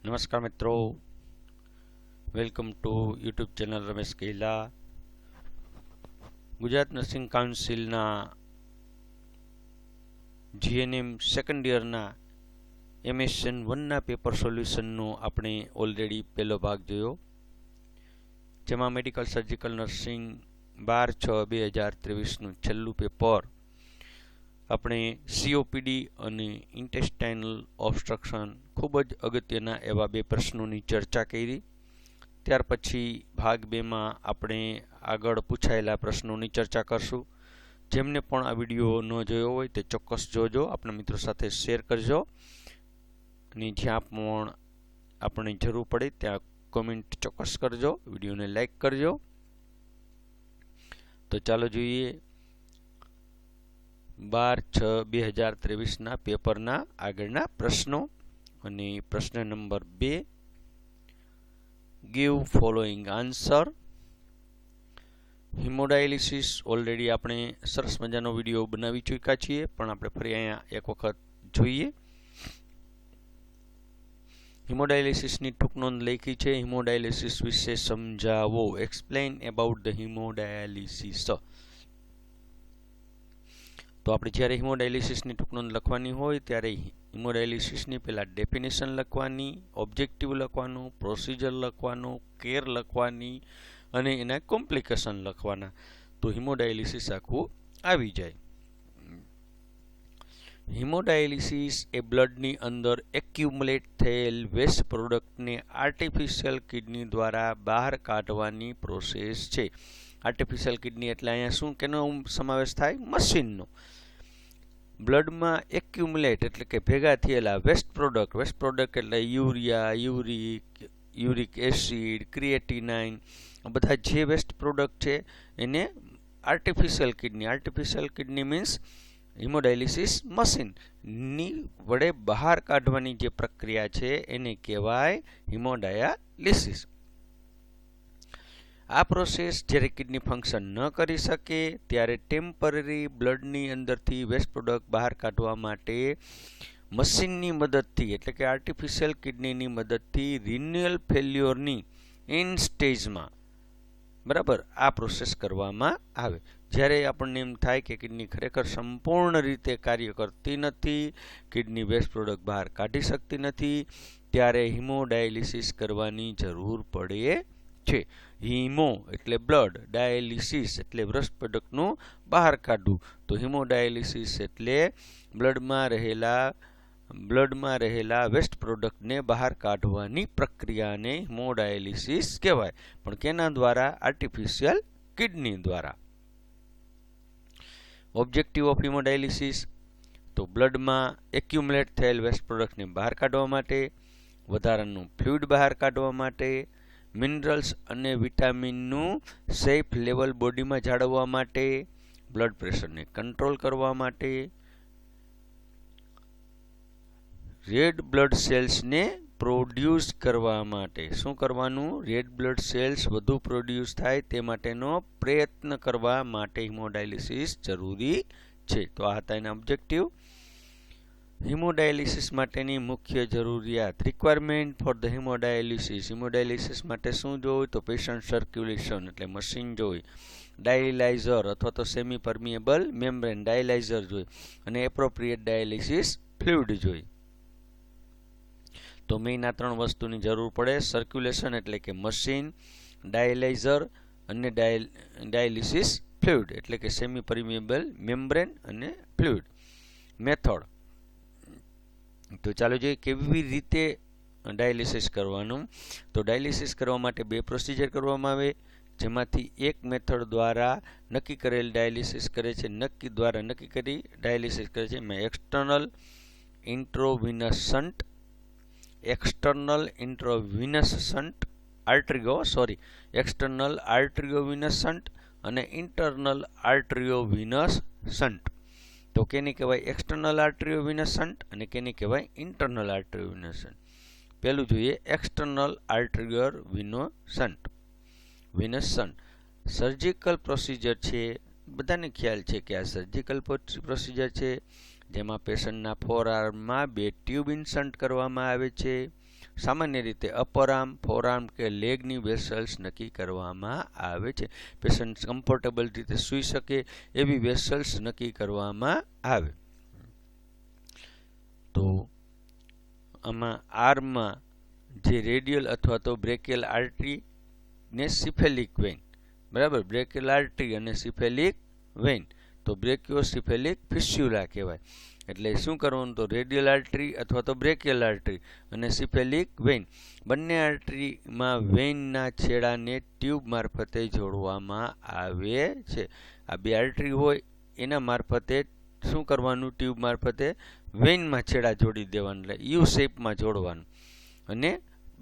નમસ્કાર મિત્રો, welcome to YouTube channel Ramesh Kaila. Gujarat nursing કાઉન્સિલના જીએનએમ સેકન્ડ યરના એમએસએન 1ના પેપર સોલ્યુશનનો આપણે ઓલરેડી પહેલો ભાગ જોયો, જેમાં મેડિકલ સર્જિકલ નર્સિંગ 12/6/2023નું છેલ્લું પેપર આપણે COPD અને ઇન્ટેસ્ટાઇનલ ઓબ્સ્ટ્રક્શન ખૂબ જ અગત્યના એવા બે પ્રશ્નોની ચર્ચા કરી. ત્યાર પછી ભાગ 2માં આપણે આગળ પૂછાયેલા પ્રશ્નોની ચર્ચા કરશું. જેમને પણ આ વિડીયો ન જોયો હોય તે ચોક્કસ જોજો, આપણા મિત્રો સાથે શેર કરજો અને જ્યાં પણ આપણે જરૂર પડે ત્યાં કોમેન્ટ ચોક્કસ કરજો, વિડીયોને લાઈક કરજો. તો ચાલો જોઈએ 12/6/2023ના પેપરના આગળના પ્રશ્નો. અને પ્રશ્ન number 2, give following answer. Hemodialysis already આપણે સરસ મજાનો વિડીયો બનાવી ચૂક્યા છીએ, પણ આપણે ફરી અહીંયા એક વખત જોઈએ. હિમોડાયાલિસિસની ટૂંક નોંધ લખી છે. હિમોડાયાલિસિસ વિશે સમજાવો. Explain about the hemodialysis. તો આપણે જ્યારે હિમોડાયાલિસિસની ટૂંક નોંધ લખવાની હોય ત્યારે હિમોડાયાલિસિસની પહેલાં ડેફિનેશન લખવાની, ઓબ્જેક્ટિવ લખવાનું, પ્રોસિજર લખવાનું, કેર લખવાની અને એના કોમ્પ્લિકેશન લખવાના. તો હિમોડાયાલિસિસ આખું આવી જાય. હિમોડાયાલિસિસ એ બ્લડની અંદર એક્યુમ્યુલેટ થયેલ વેસ્ટ પ્રોડક્ટને આર્ટિફિશિયલ કિડની દ્વારા બહાર કાઢવાની પ્રોસેસ છે. આર્ટિફિશિયલ કિડની એટલે અહીંયા શું કેનો સમાવેશ થાય? મશીનનો. બ્લડમાં એક્યુમ્યુલેટ એટલે કે ભેગા થયેલા વેસ્ટ પ્રોડક્ટ એટલે યુરિયા, યુરિક એસિડ, ક્રિએટિનાઇન, બધા જે વેસ્ટ પ્રોડક્ટ છે એને આર્ટિફિશિયલ કિડની મીન્સ હિમોડાયાલિસિસ મશીનની વડે બહાર કાઢવાની જે પ્રક્રિયા છે એને કહેવાય હિમોડાયાલિસિસ. આ પ્રોસેસ જ્યારે કિડની ફંક્શન ન કરી શકે ત્યારે ટેમ્પરરી બ્લડની અંદરથી વેસ્ટ પ્રોડક્ટ બહાર કાઢવા માટે મશીનની મદદથી એટલે કે આર્ટિફિશિયલ કિડનીની મદદથી રિન્યુઅલ ફેલ્યોરની ઇન સ્ટેજમાં બરાબર આ પ્રોસેસ કરવામાં આવે. જ્યારે આપણને એમ થાય કે કિડની ખરેખર સંપૂર્ણ રીતે કાર્ય કરતી નથી, કિડની વેસ્ટ પ્રોડક્ટ બહાર કાઢી શકતી નથી, ત્યારે હિમોડાયાલિસિસ કરવાની જરૂર પડે છે. હિમો એટલે બ્લડ, ડાયાલિસિસ એટલે વેસ્ટ પ્રોડક્ટનું બહાર કાઢવું. તો હિમોડાયાલિસિસ એટલે બ્લડમાં રહેલા વેસ્ટ પ્રોડક્ટને બહાર કાઢવાની પ્રક્રિયાને હિમોડાયાલિસિસ કહેવાય. પણ કેના દ્વારા? આર્ટિફિશિયલ કિડની દ્વારા. ઓબ્જેક્ટિવ ઓફ હિમોડાયાલિસિસ તો બ્લડમાં એક્યુમ્યુલેટ થયેલ વેસ્ટ પ્રોડક્ટને બહાર કાઢવા માટે, વધારાનું ફ્લુઇડ બહાર કાઢવા માટે, મિનરલ્સ અને વિટામિનનું સેફ લેવલ બોડીમાં જાળવવા માટે, બ્લડ પ્રેશરને કંટ્રોલ કરવા માટે, રેડ બ્લડ સેલ્સને પ્રોડ્યુસ કરવા માટે. શું કરવાનું? રેડ બ્લડ સેલ્સ વધુ પ્રોડ્યુસ થાય તે માટેનો પ્રયત્ન કરવા માટે હિમોડાયાલિસિસ જરૂરી છે. તો આ હતા એના ઓબ્જેક્ટિવ. હિમોડાયાલિસિસ માટેની મુખ્ય જરૂરિયાત. Requirement for the hemodialysis. Hemodialysis માટે શું જોઈએ? તો પેશન્ટ સર્ક્યુલેશન એટલે મશીન જોઈએ, ડાયલાઇઝર અથવા તો સેમી પરમિએબલ મેમ્બ્રેન ડાયલાઇઝર જોઈએ અને એપ્રોપ્રિએટ ડાયાલિસિસ ફ્લુઇડ જોઈએ. તો મેઇન આ 3 વસ્તુની જરૂર પડે. સર્ક્યુલેશન એટલે કે મશીન, ડાયલાઇઝર અને ડાયાલિસિસ ફ્લુઇડ એટલે કે સેમી પરમિએબલ મેમ્બ્રેન અને ફ્લુઇડ. મેથડ તો ચાલો જોઈએ કેવી રીતે ડાયાલિસિસ કરવાનું. તો ડાયાલિસિસ કરવા માટે 2 પ્રોસિજર કરવામાં આવે, જેમાંથી એક મેથડ દ્વારા નક્કી કરેલ ડાયાલિસિસ કરે છે, નક્કી કરી ડાયાલિસિસ કરે છે. એમાં external intravenous shunt arteriovenous shunt અને ઇન્ટરનલ આર્ટરીઓવિનસ શન્ટ. તો કેની કહેવાય? એક્સટર્નલ આર્ટરીઓવિનસ શન્ટ અને કેની કહેવાય? Internal arteriovenous shunt. પહેલું જોઈએ external arteriovenous shunt. Surgical procedure છે, બધાને ખ્યાલ છે કે આ સર્જિકલ પ્રોસિજર છે, જેમાં પેશન્ટના ફોરઆર્મમાં 2 ટ્યુબ ઇન્સર્ટ કરવામાં આવે છે. સામાન્ય રીતે અપર આર્મ, ફોરઆર્મ કે લેગની વેસલ્સ નક્કી કરવામાં આવે છે. પેશન્ટ કમ્ફર્ટેબલ રીતે સૂઈ શકે એવી વેસલ્સ નક્કી કરવામાં આવે. તો આમાં આર્મમાં જે રેડિયલ અથવા તો બ્રેકિયલ આર્ટરી ને સિફેલિક વેઇન, બરાબર, બ્રેકિયલ આર્ટરી અને સિફેલિક વેઇન, તો બ્રેકિયોસિફેલિક ફિસ્સ્યુલા કહેવાય. એટલે શું કરવાનું, તો રેડિયલ આર્ટરી અથવા તો બ્રેકિયલ આર્ટરી અને સિફેલિક વેઇન બંને આર્ટરીમાં વેઇનના છેડાને ટ્યુબ મારફતે જોડવામાં આવે છે. આ બે આર્ટરી હોય એના મારફતે શું કરવાનું, ટ્યુબ મારફતે વેઇનમાં છેડા જોડી દેવાનું, એટલે યુ શેપમાં જોડવાનું. અને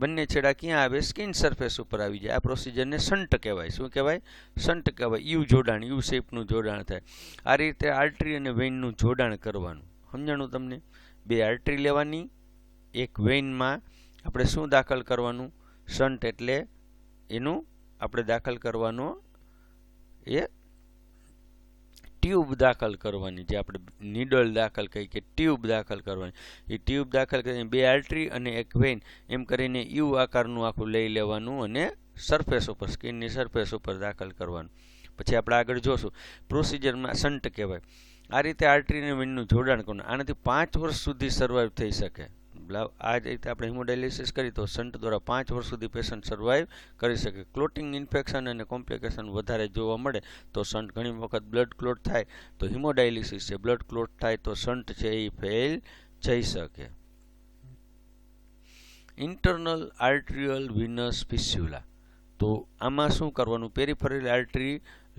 બંને છેડા ક્યાં આવે, સ્કિન સરફેસ ઉપર આવી જાય. આ પ્રોસિજરને શન્ટ કહેવાય. શું કહેવાય, શન્ટ કહેવાય. યુ જોડાણ, યુ શેપનું જોડાણ થાય. આ રીતે આર્ટરી અને વેઇનનું જોડાણ કરવાનું. સમજાણું તમને? બે આર્ટરી લેવાની, એક વેઇનમાં આપણે શું દાખલ કરવાનું, શન્ટ એટલે એનું આપણે દાખલ કરવાનો એ ટ્યુબ દાખલ કરવાની, જે આપણે નીડલ દાખલ કહી કે ટ્યુબ દાખલ કરવાની. એ ટ્યુબ દાખલ કરીને બે આર્ટરી અને એક વેઇન એમ કરીને યુ આકારનું આખું લઈ લેવાનું અને સરફેસ ઉપર, સ્કિનની સરફેસ ઉપર દાખલ કરવાનું. પછી આપણે આગળ જોશું. પ્રોસિજરમાં શન્ટ કહેવાય. આ રીતે આર્ટરી અને વેઇનનું જોડાણ કરવાનું. આનાથી 5 વર્ષ સુધી સર્વાઈવ થઈ શકે. આ જ રીતે આપણે હિમોડાયાલિસિસ કરી તો શન્ટ દ્વારા 5 વર્ષ સુધી પેશન્ટ સર્વાઈવ કરી શકે. ક્લોટિંગ ઇન્ફેક્શન અને કોમ્પ્લિકેશન વધારે જોવા મળે તો શન્ટ, ઘણી વખત બ્લડ ક્લોટ થાય તો હિમોડાયાલિસિસ છે, બ્લડ ક્લોટ થાય તો શન્ટ છે એ ફેલ જઈ શકે. ઇન્ટરનલ આર્ટરિયલ વિનસ ફિસ્સ્યુલા, તો આમાં શું કરવાનું, પેરિફેરલ આર્ટરી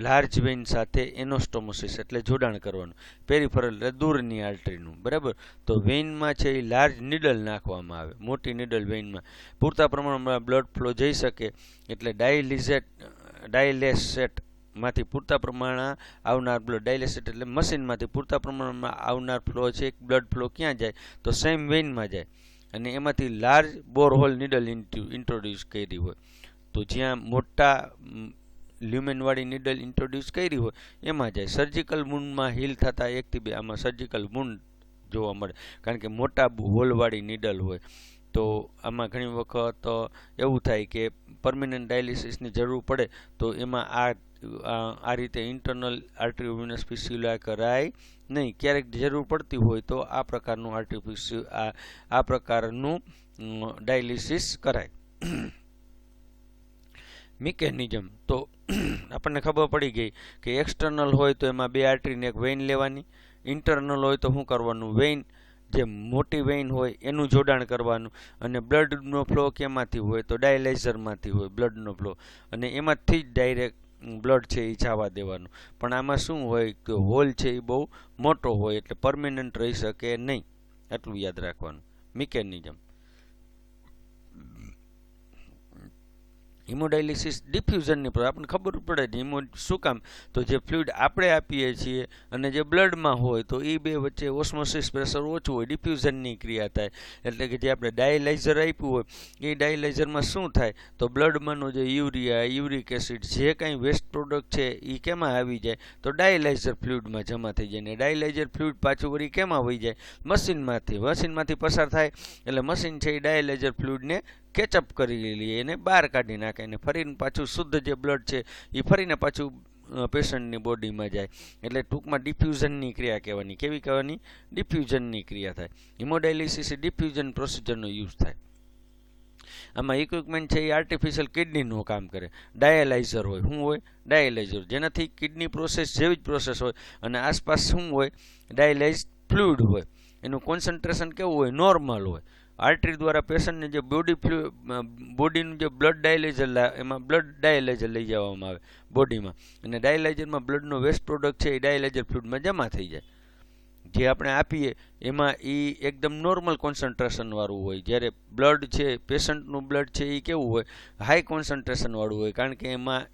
લાર્જ વેઇન સાથે એનોસ્ટોમોસિસ એટલે જોડાણ કરવાનું. પેરિફેરલ એટલે દૂરની આર્ટરીનું, બરાબર. તો વેઇનમાં છે એ લાર્જ નીડલ નાખવામાં આવે, મોટી નીડલ વેઇનમાં. પૂરતા પ્રમાણમાં બ્લડ ફ્લો જઈ શકે એટલે ડાયલેસેટ માંથી પૂરતા પ્રમાણમાં આવનાર બ્લડ, ડાયલેસેટ એટલે મશીનમાંથી પૂરતા પ્રમાણમાં આવનાર ફ્લો છે, બ્લડ ફ્લો ક્યાં જાય, તો સેમ વેઇનમાં જાય. અને એમાંથી લાર્જ બોરહોલ નીડલ ઇન્ટ્રોડ્યુસ કરી હોય, તો જ્યાં મોટા લ્યુમેનવાળી નીડલ ઇન્ટ્રોડ્યુસ કરી હોય એમાં જાય. સર્જિકલ વુન્ડમાં હીલ થતા 1 થી 2 આમાં સર્જિકલ વુન્ડ જોવા મળે, કારણ કે મોટા હોલવાળી નીડલ હોય. તો આમાં ઘણી વખત એવું થાય કે પરમેનન્ટ ડાયાલિસિસની જરૂર પડે તો એમાં આ રીતે ઇન્ટરનલ આર્ટરીઓવેનસ ફિસ્સ્યુલા કરાય નહીં. ક્યારેક જરૂર પડતી હોય તો આ પ્રકારનું આ પ્રકારનું ડાયાલિસિસ કરાય. મિકેનિઝમ, તો આપણને ખબર પડી ગઈ કે એક્સટર્નલ હોય તો એમાં બે આર્ટરીને એક વેઇન લેવાની. ઇન્ટરનલ હોય તો શું કરવાનું, વેઇન જે મોટી વેઇન હોય એનું જોડાણ કરવાનું. અને બ્લડનો ફ્લો કેમાંથી હોય, તો ડાયલાઇઝરમાંથી હોય બ્લડનો ફ્લો, અને એમાંથી જ ડાયરેક્ટ બ્લડ છે એ જવા દેવાનું. પણ આમાં શું હોય કે હોલ છે એ બહુ મોટો હોય એટલે પરમેનન્ટ રહી શકે નહીં, એટલું યાદ રાખવાનું. મિકેનિઝમ. હિમોડાયાલિસિસ ડિફ્યુઝનની આપણને ખબર પડે હિમો શું કામ, તો જે ફ્લુઇડ આપણે આપીએ છીએ અને જે બ્લડમાં હોય તો એ બે વચ્ચે ઓસ્મોસિસ પ્રેશર ઓછું હોય, ડિફ્યુઝનની ક્રિયા થાય. એટલે કે જે આપણે ડાયલાઇઝર આપ્યું હોય એ ડાયલાઇઝરમાં શું થાય, તો બ્લડમાંનો જે યુરિયા, યુરિક એસિડ, જે કાંઈ વેસ્ટ પ્રોડક્ટ છે એ કેમાં આવી જાય, તો ડાયલાઇઝર ફ્લુઇડમાં જમા થઈ જાય. ને ડાયલાઇઝર ફ્લુઇડ પાછું વળી કેમાં વહી જાય, મશીનમાંથી પસાર થાય. એટલે મશીન છે એ ડાયલાઇઝર ફ્લુઇડને કેચઅપ કરી લઈએ, એને બહાર કાઢી નાખે, અને ફરીને પાછું શુદ્ધ જે બ્લડ છે એ ફરીને પાછું પેશન્ટની બોડીમાં જાય. એટલે ટૂંકમાં ડિફ્યુઝનની ક્રિયા કહેવાની. કેવી કહેવાની, ડિફ્યુઝનની ક્રિયા થાય. હિમોડાયાલિસિસ એ ડિફ્યુઝન પ્રોસિજરનો યુઝ થાય. આમાં ઇક્વિપમેન્ટ છે એ આર્ટિફિશિયલ કિડનીનું કામ કરે. ડાયાલાઇઝર હોય, શું હોય, ડાયાલાઇઝર, જેનાથી કિડની પ્રોસેસ જેવી જ પ્રોસેસ હોય અને આસપાસ શું હોય, ડાયલાઇઝ ફ્લુઇડ હોય. એનું કોન્સન્ટ્રેશન કેવું હોય, નોર્મલ હોય. આર્ટરી દ્વારા પેશન્ટને જે બોડીનું જે બ્લડ ડાયલાઇઝર એમાં બ્લડ ડાયલાઇઝર લઈ જવામાં આવે બોડીમાં, અને ડાયલાઇઝરમાં બ્લડનો વેસ્ટ પ્રોડક્ટ છે એ ડાયલાઇઝર ફ્લુઇડમાં જમા થઈ જાય. જે આપણે આપીએ એમાં એ એકદમ નોર્મલ કોન્સન્ટ્રેશનવાળું હોય, જ્યારે બ્લડ છે પેશન્ટનું બ્લડ છે એ કેવું હોય, હાઈ કોન્સન્ટ્રેશનવાળું હોય, કારણ કે એમાં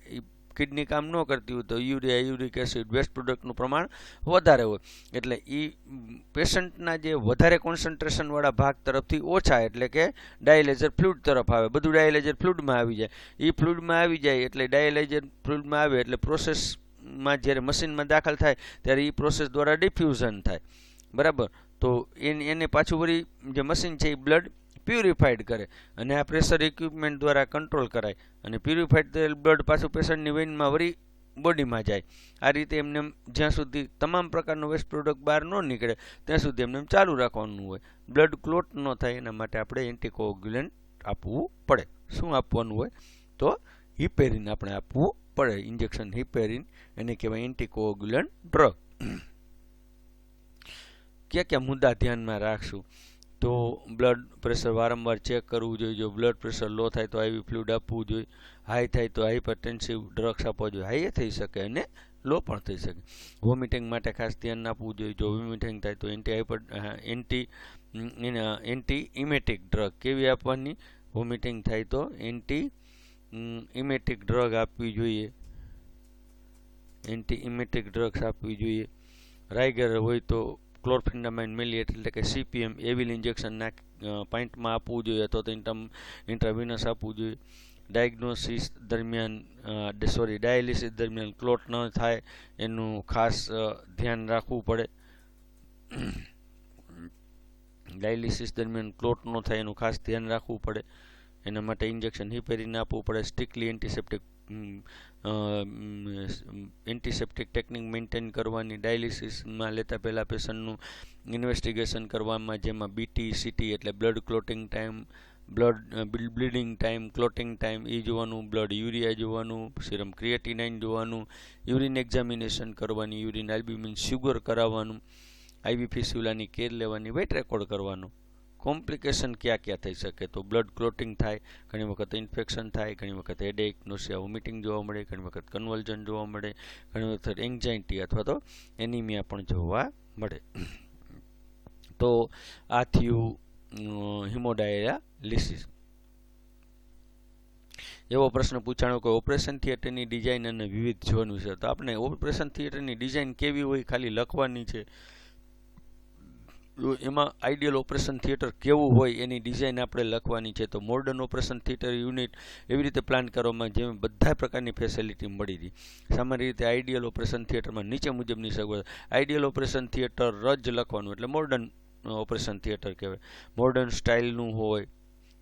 કિડની કામ ન કરતી હોય તો યુરિયા, યુરિક એસિડ, વેસ્ટ પ્રોડક્ટનું પ્રમાણ વધારે હોય. એટલે એ પેશન્ટના જે વધારે કોન્સન્ટ્રેશનવાળા ભાગ તરફથી ઓછા, એટલે કે ડાયલાઇઝર ફ્લુઇડ તરફ આવે. બધું ડાયલાઇઝર ફ્લુઇડમાં આવી જાય. એ ફ્લુઇડમાં આવી જાય એટલે ડાયલાઇઝર ફ્લુઇડમાં આવે એટલે પ્રોસેસમાં જ્યારે મશીનમાં દાખલ થાય ત્યારે એ પ્રોસેસ દ્વારા ડિફ્યુઝન થાય, બરાબર. તો એને પાછું વળી જે મશીન છે એ બ્લડ પ્યુરિફાઈડ કરે અને આ પ્રેશર ઇક્વિપમેન્ટ દ્વારા કંટ્રોલ કરાય અને પ્યુરિફાઈડ થયેલ બ્લડ પાછું પેશન્ટની વેઇનમાં વળી બોડીમાં જાય. આ રીતે એમને જ્યાં સુધી તમામ પ્રકારનો વેસ્ટ પ્રોડક્ટ બહાર ન નીકળે ત્યાં સુધી એમને ચાલુ રાખવાનું હોય. બ્લડ ક્લોટ ન થાય એના માટે આપણે એન્ટીકોગ્યુલન્ટ આપવું પડે. શું આપવાનું હોય તો હિપેરિન આપણે આપવું પડે. ઇન્જેક્શન હિપેરિન એને કહેવાય એન્ટીકોગ્યુલન્ટ ડ્રગ. કયા કયા મુદ્દા ધ્યાનમાં રાખશું તો બ્લડ પ્રેશર વારંવાર ચેક કરવું જોઈએ. જો બ્લડ પ્રેશર લો થાય તો આઈવી ફ્લુઇડ આપવું જોઈએ. હાઈ થાય તો હાઇપરટેન્સિવ ડ્રગ્સ આપવા જોઈએ. હાઈ થઈ શકે અને લો પણ થઈ શકે. વોમિટિંગ માટે ખાસ ધ્યાન આપવું જોઈએ. જો વોમિટિંગ થાય તો એન્ટી ઇમેટિક ડ્રગ કેવી આપવાની? વોમિટિંગ થાય તો એન્ટી ઇમેટિક ડ્રગ આપવી જોઈએ. એન્ટી ઇમેટિક ડ્રગ્સ આપવી જોઈએ. રાઇગર હોય તો ક્લોરફેન્ડામાઇન મેલિએટ એટલે કે CPM એવિલ ઇન્જેક્શન પાઇન્ટમાં આપવું જોઈએ અથવા તો ઇન્ટ્રાવિનસ આપવું જોઈએ. ડાયાલિસિસ દરમિયાન ક્લોટ ન થાય એનું ખાસ ધ્યાન રાખવું પડે. ડાયાલિસિસ દરમિયાન ક્લોટ ન થાય એનું ખાસ ધ્યાન રાખવું પડે. એના માટે ઇન્જેક્શન હિપેરિન આપવું પડે. સ્ટ્રિક્ટલી એન્ટીસેપ્ટિક ટેકનિક મેન્ટેન કરવાની. ડાયાલિસિસમાં લેતા પહેલાં પેશન્ટનું ઇન્વેસ્ટિગેશન કરવામાં જેમાં BT CT એટલે blood clotting time, bleeding time, clotting time એ જોવાનું, બ્લડ યુરિયા જોવાનું, સિરમ ક્રિએટિનાઇન જોવાનું, યુરિન એક્ઝામિનેશન કરવાની, યુરિન આલ્બ્યુમિન શુગર કરાવવાનું, IV ફિસ્યુલાની કેર લેવાની, વેટ રેકોર્ડ કરવાનું. કોમ્પ્લિકેશન ક્યાં ક્યાં થઈ શકે તો બ્લડ ક્લોટિંગ થાય, ઘણી વખત ઇન્ફેક્શન થાય, ઘણી વખત હેડેક, નોસિયા, વોમિટિંગ જોવા મળે, ઘણી વખત કન્વલ્ઝન જોવા મળે, ઘણી વખત એન્ઝાઇટી અથવા તો એનિમિયા પણ જોવા મળે. તો આ થયું હિમોડાયાલિસિસ. એવો પ્રશ્ન પૂછાણો કે ઓપરેશન થિયેટરની ડિઝાઇન અને વિવિધ ઝોન વિશે. તો આપણે ઓપરેશન થિયેટરની ડિઝાઇન કેવી હોય ખાલી લખવાની છે. એમાં આઈડિયલ ઓપરેશન થિયેટર કેવું હોય એની ડિઝાઇન આપણે લખવાની છે. તો મોડર્ન ઓપરેશન થિયેટર યુનિટ એવી રીતે પ્લાન કરવામાં જેમાં બધા પ્રકારની ફેસિલિટી મળી હતી. સામાન્ય રીતે આઈડિયલ ઓપરેશન થિયેટરમાં નીચે મુજબની સગવડ. આઈડિયલ ઓપરેશન થિયેટર જ લખવાનું એટલે મોડર્ન ઓપરેશન થિયેટર કહેવાય. મોડર્ન સ્ટાઇલનું હોય,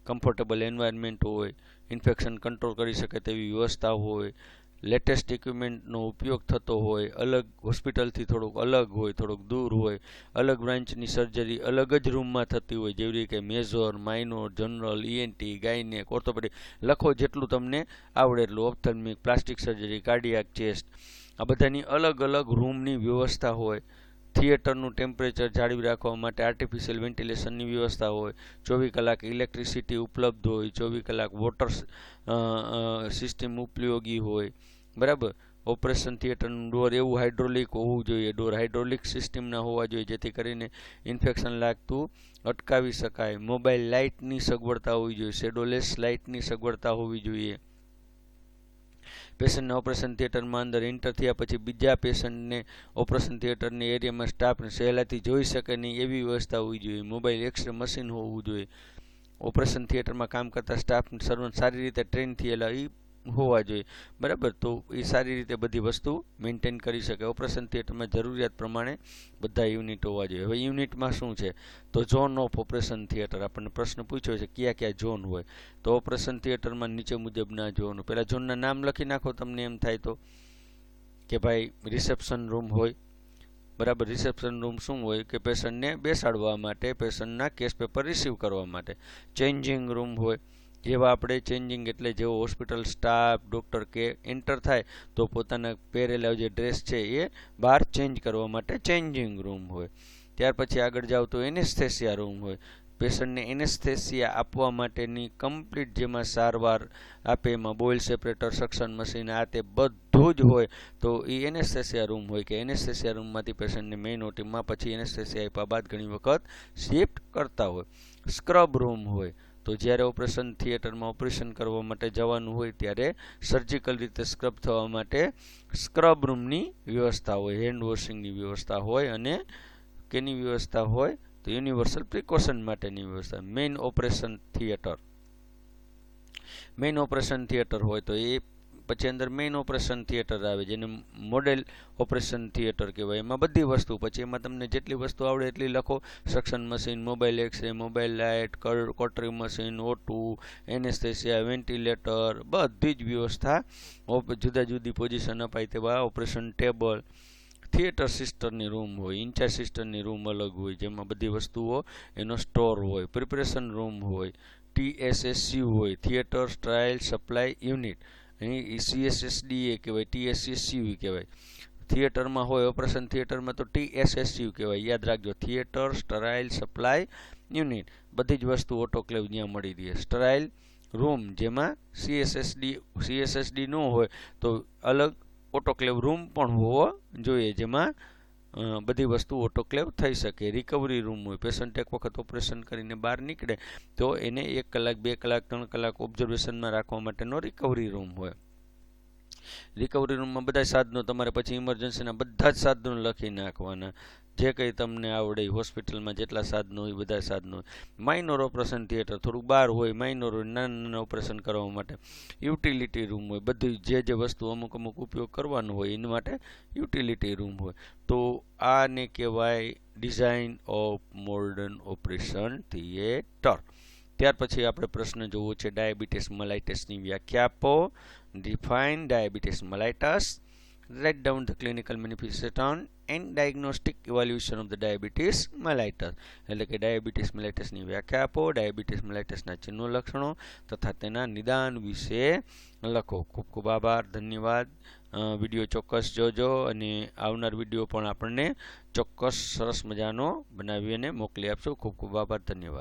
કમ્ફર્ટેબલ એન્વાયરમેન્ટ હોય, ઇન્ફેક્શન કંટ્રોલ કરી શકે તેવી વ્યવસ્થા હોય, લેટેસ્ટ ઇક્વિપમેન્ટનો ઉપયોગ થતો હોય, અલગ હોસ્પિટલથી થોડુંક અલગ હોય, થોડુંક દૂર હોય, અલગ બ્રાન્ચની સર્જરી અલગ જ રૂમમાં થતી હોય જેવી રીતે major, minor, general, ENT, gynaec, orthopaedic. લખો જેટલું તમને આવડે એટલું. Ophthalmic, plastic surgery, cardiac, chest આ બધાની અલગ અલગ રૂમની વ્યવસ્થા હોય. થિયેટરનું ટેમ્પરેચર જાળવી રાખવા માટે આર્ટિફિશિયલ વેન્ટિલેશનની વ્યવસ્થા હોય. 24 કલાક ઇલેક્ટ્રિસિટી ઉપલબ્ધ હોય. 24 કલાક વોટર સિસ્ટમ ઉપયોગી હોય. બરાબર. ઓપરેશન થિયેટરનું ડોર એવું હાઇડ્રોલિક હોવું જોઈએ. ડોર હાઇડ્રોલિક સિસ્ટમના હોવા જોઈએ જેથી કરીને ઇન્ફેક્શન લાગતું અટકાવી શકાય. મોબાઈલ લાઇટની સગવડતા હોવી જોઈએ. શેડોલેસ લાઇટની સગવડતા હોવી જોઈએ. પેશન્ટના ઓપરેશન થિયેટરમાં અંદર એન્ટર થયા પછી બીજા પેશન્ટને ઓપરેશન થિયેટરની એરિયામાં સ્ટાફને સહેલાઈથી જોઈ શકે નહીં એવી વ્યવસ્થા હોવી જોઈએ. મોબાઈલ એક્સરે મશીન હોવું જોઈએ. ઓપરેશન થિયેટરમાં કામ કરતા સ્ટાફ સર્વન્ટ સારી રીતે ટ્રેન થયેલા એ હોવા જોઈએ. બરાબર. તો એ સારી રીતે બધી વસ્તુ મેન્ટેન કરી શકે. ઓપરેશન થિયેટરમાં જરૂરિયાત પ્રમાણે બધા યુનિટ હોવા જોઈએ. હવે યુનિટમાં શું છે તો ઝોન ઓફ ઓપરેશન થિયેટર. આપણને પ્રશ્ન પૂછ્યો છે કયા કયા ઝોન હોય. તો ઓપરેશન થિયેટરમાં નીચે મુજબના ઝોન. પહેલાં ઝોનના નામ લખી નાખો તમને એમ થાય તો કે ભાઈ રિસેપ્શન રૂમ હોય. બરાબર. રિસેપ્શન રૂમ શું હોય કે પેશન્ટને બેસાડવા માટે, પેશન્ટના કેસ પેપર રિસીવ કરવા માટે. ચેન્જિંગ રૂમ હોય. જેવા આપણે ચેન્જિંગ એટલે જેવો હોસ્પિટલ સ્ટાફ ડૉક્ટર કે એન્ટર થાય તો પોતાના પહેરેલા જે ડ્રેસ છે એ બહાર ચેન્જ કરવા માટે ચેન્જિંગ રૂમ હોય. ત્યાર પછી આગળ જાવ તો એનેસ્થેસિયા રૂમ હોય. પેશન્ટને એનેસ્થેસિયા આપવા માટેની કમ્પ્લીટ જેમાં સારવાર આપે એમાં બોઇલ સેપરેટર, સક્શન મશીન આ તે બધું જ હોય. તો એ એનેસ્થેસિયા રૂમ હોય કે એનેસ્થેસિયા રૂમમાંથી પેશન્ટને મેઇન ઓટીમાં પછી એનેસ્થેસિયા આપ્યા બાદ ઘણી વખત શિફ્ટ કરતા હોય. સ્ક્રબ રૂમ હોય. તો જ્યારે ઓપરેશન થિયેટરમાં ઓપરેશન કરવા માટે જવાનું હોય ત્યારે સર્જિકલ રીતે સ્ક્રબ થવા માટે સ્ક્રબ રૂમની વ્યવસ્થા હોય. હેન્ડ વોશિંગની વ્યવસ્થા હોય અને કેની વ્યવસ્થા હોય તો યુનિવર્સલ પ્રિકોશન માટેની વ્યવસ્થા. મેઇન ઓપરેશન થિયેટર હોય તો એ પછી અંદર મેઇન ઓપરેશન થિયેટર આવે જેને મોડેલ ઓપરેશન થિયેટર કહેવાય. એમાં બધી વસ્તુ, પછી એમાં તમને જેટલી વસ્તુ આવડે એટલી લખો. Suction machine, mobile X ray, mobile light, cautery machine, O2, anaesthesia, ventilator, બધી જ વ્યવસ્થા, જુદા જુદી પોઝિશન અપાય તેવા ઓપરેશન ટેબલ, થિયેટર સિસ્ટરની રૂમ હોય, ઇન્ચાર્જ સિસ્ટરની રૂમ અલગ હોય જેમાં બધી વસ્તુઓ એનો સ્ટોર હોય, પ્રિપરેશન રૂમ હોય, TSSU હોય, થિયેટર ટ્રાયલ સપ્લાય યુનિટ, અહીં CSSD એ કહેવાય, TSSU કહેવાય. થિયેટરમાં હોય ઓપરેશન થિયેટરમાં તો TSSU કહેવાય, યાદ રાખજો. થિયેટર સ્ટરાઇલ સપ્લાય યુનિટ, બધી જ વસ્તુ ઓટોક્લેવ ત્યાં મળી રહે. સ્ટરાઇલ રૂમ જેમાં CSSD ન હોય તો અલગ ઓટોક્લેવ રૂમ પણ હોવો જોઈએ જેમાં બધી વસ્તુ ઓટોક્લેવ થઈ શકે. રિકવરી રૂમ હોય, પેશન્ટ એક વખત ઓપરેશન કરીને બહાર નીકળે તો એને 1 કલાક 2 કલાક 3 કલાક ઓબ્ઝર્વેશનમાં રાખવા માટેનો રિકવરી રૂમ હોય. રિકવરી રૂમમાં બધા સાધનો, તમારે પછી ઇમરજન્સીના બધા જ સાધનો લખી નાખવાના, જે કંઈ તમને આવડે. હોસ્પિટલમાં જેટલા સાધનો હોય બધા સાધનો. માઇનોર ઓપરેશન થિયેટર થોડુંક બહાર હોય, માઇનોર હોય, નાના નાના ઓપરેશન કરવા માટે. યુટિલિટી રૂમ હોય, બધી જે વસ્તુ અમુક ઉપયોગ કરવાનો હોય એના માટે યુટિલિટી રૂમ હોય. તો આને કહેવાય design of modern operation theatre. ત્યાર પછી આપણે પ્રશ્ન જોવો છે ડાયાબિટીસ મેલાઇટસની વ્યાખ્યા આપો. Define diabetes mellitus. Write down the clinical manifestation and diagnostic evaluation of the diabetes mellitus. એટલે કે ડાયાબિટીસ મેલાઇટસની વ્યાખ્યા આપો, ડાયાબિટીસ મેલાઇટસના ચિહ્નો, લક્ષણો તથા તેના નિદાન વિશે લખો. ખૂબ ખૂબ આભાર, ધન્યવાદ. વિડીયો ચોક્કસ જોજો અને આવનાર વિડીયો પણ આપણને ચોક્કસ સરસ મજાનો બનાવી અને મોકલી આપશો. ખૂબ ખૂબ આભાર, ધન્યવાદ.